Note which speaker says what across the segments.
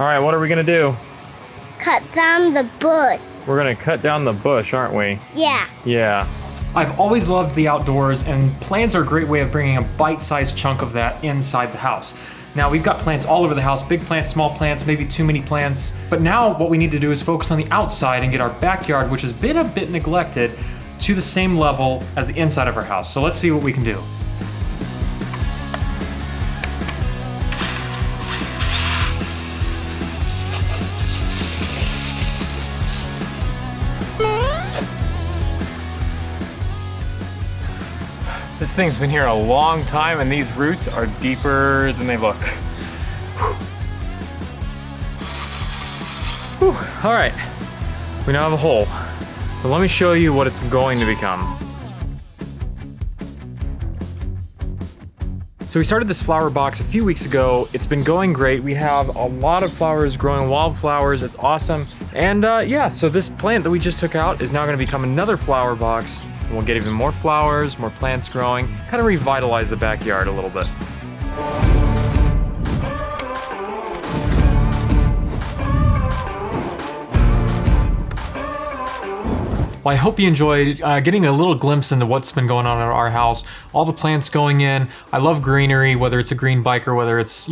Speaker 1: All right, what are we gonna do?
Speaker 2: Cut down the bush.
Speaker 1: We're gonna cut down the bush, aren't we?
Speaker 2: Yeah.
Speaker 1: Yeah.
Speaker 3: I've always loved the outdoors, and plants are a great way of bringing a bite-sized chunk of that inside the house. Now, we've got plants all over the house, big plants, small plants, maybe too many plants. But now what we need to do is focus on the outside and get our backyard, which has been a bit neglected, to the same level as the inside of our house. So let's see what we can do.
Speaker 1: This thing's been here a long time and these roots are deeper than they look. Whew. All right, we now have a hole, but let me show you what it's going to become. So we started this flower box a few weeks ago. It's been going great. We have a lot of flowers growing, wildflowers. It's awesome. And yeah, so this plant that we just took out is now gonna become another flower box. And we'll get even more flowers, more plants growing, kind of revitalize the backyard a little bit.
Speaker 3: Well, I hope you enjoyed getting a little glimpse into what's been going on at our house. All the plants going in. I love greenery, whether it's a green bike or whether it's,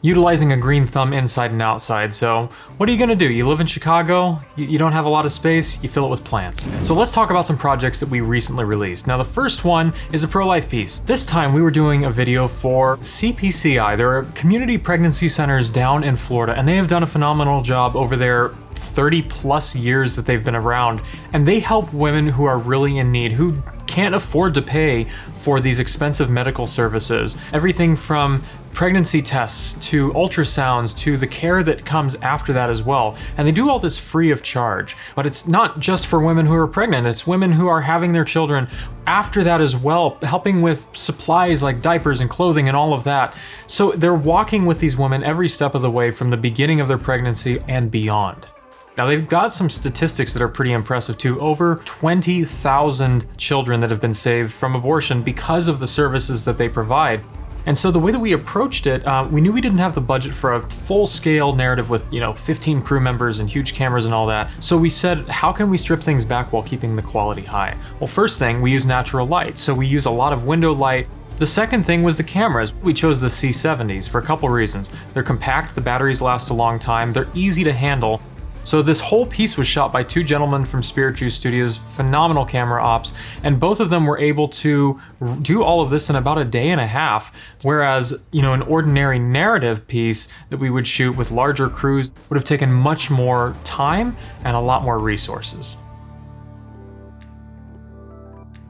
Speaker 3: utilizing a green thumb inside and outside. So what are you gonna do? You live in Chicago, you don't have a lot of space, you fill it with plants. So let's talk about some projects that we recently released. Now the first one is a pro-life piece. This time we were doing a video for CPCI. There are community pregnancy centers down in Florida, and they have done a phenomenal job over there 30 plus years that they've been around, and they help women who are really in need, who can't afford to pay for these expensive medical services. Everything from pregnancy tests to ultrasounds to the care that comes after that as well. And they do all this free of charge. But it's not just for women who are pregnant, it's women who are having their children after that as well, helping with supplies like diapers and clothing and all of that. So they're walking with these women every step of the way from the beginning of their pregnancy and beyond. Now they've got some statistics that are pretty impressive too. Over 20,000 children that have been saved from abortion because of the services that they provide. And so the way that we approached it, we knew we didn't have the budget for a full-scale narrative with 15 crew members and huge cameras and all that. So we said, how can we strip things back while keeping the quality high? Well, first thing, we use natural light. So we use a lot of window light. The second thing was the cameras. We chose the C70s for a couple reasons. They're compact, the batteries last a long time, they're easy to handle. So this whole piece was shot by two gentlemen from Spirit Juice Studios, phenomenal camera ops, and both of them were able to do all of this in about a day and a half, whereas, an ordinary narrative piece that we would shoot with larger crews would have taken much more time and a lot more resources.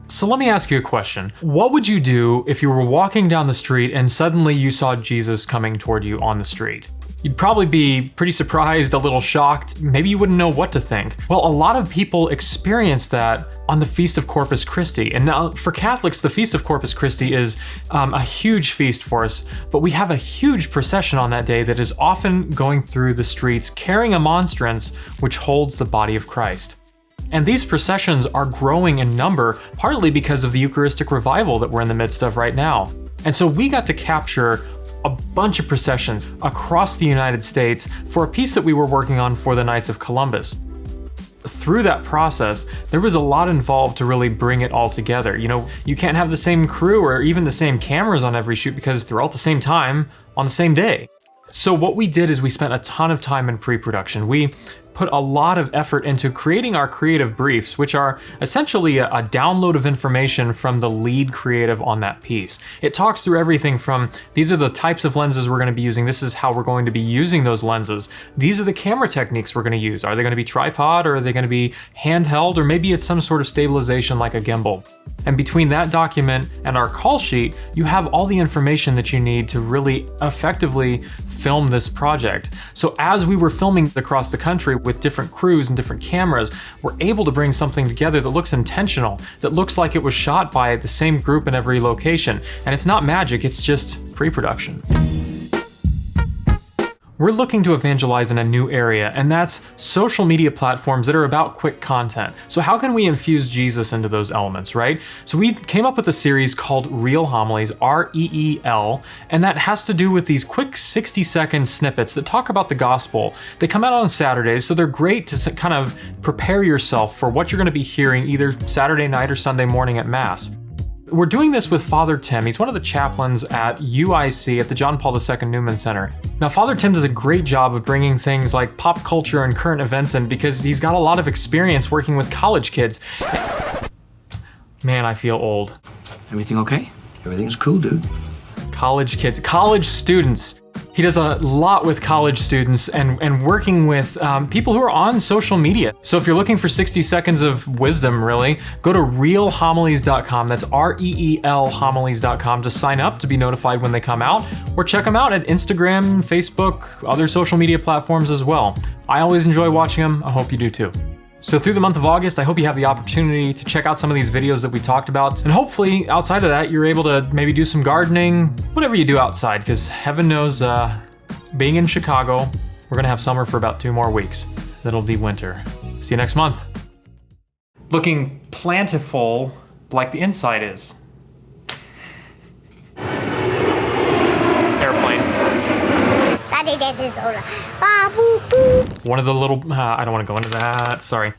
Speaker 3: So let me ask you a question. What would you do if you were walking down the street and suddenly you saw Jesus coming toward you on the street? You'd probably be pretty surprised, a little shocked. Maybe you wouldn't know what to think. Well, a lot of people experience that on the Feast of Corpus Christi. And now for Catholics, the Feast of Corpus Christi is a huge feast for us, but we have a huge procession on that day that is often going through the streets carrying a monstrance which holds the body of Christ. And these processions are growing in number, partly because of the Eucharistic revival that we're in the midst of right now. And so we got to capture a bunch of processions across the United States for a piece that we were working on for the Knights of Columbus. Through that process, there was a lot involved to really bring it all together. You can't have the same crew or even the same cameras on every shoot because they're all at the same time on the same day. So what we did is we spent a ton of time in pre-production. We put a lot of effort into creating our creative briefs, which are essentially a download of information from the lead creative on that piece. It talks through everything from, these are the types of lenses we're going to be using, this is how we're going to be using those lenses, these are the camera techniques we're going to use. Are they going to be tripod, or are they going to be handheld, or maybe it's some sort of stabilization like a gimbal? And between that document and our call sheet, you have all the information that you need to really effectively film this project. So as we were filming across the country with different crews and different cameras, we're able to bring something together that looks intentional, that looks like it was shot by the same group in every location. And it's not magic, it's just pre-production. we're looking to evangelize in a new area, and that's social media platforms that are about quick content. So how can we infuse Jesus into those elements, right? So we came up with a series called Real Homilies, R-E-E-L, and that has to do with these quick 60-second snippets that talk about the gospel. They come out on Saturdays, so they're great to kind of prepare yourself for what you're going to be hearing either Saturday night or Sunday morning at Mass. We're doing this with Father Tim. He's one of the chaplains at UIC at the John Paul II Newman Center. Now, Father Tim does a great job of bringing things like pop culture and current events in because he's got a lot of experience working with college kids. Man, I feel old.
Speaker 4: Everything okay? Everything's cool, dude.
Speaker 3: College kids, college students. He does a lot with college students and working with people who are on social media. So if you're looking for 60 seconds of wisdom, really, go to realhomilies.com. That's REEL homilies.com to sign up to be notified when they come out, or check them out at Instagram, Facebook, other social media platforms as well. I always enjoy watching them. I hope you do too. So through the month of August, I hope you have the opportunity to check out some of these videos that we talked about. And hopefully outside of that, you're able to maybe do some gardening, whatever you do outside, because heaven knows, being in Chicago, we're gonna have summer for about 2 more weeks. Then it'll be winter. See you next month. Looking plentiful like the inside is. Airplane. One of the little, I don't want to go into that, sorry.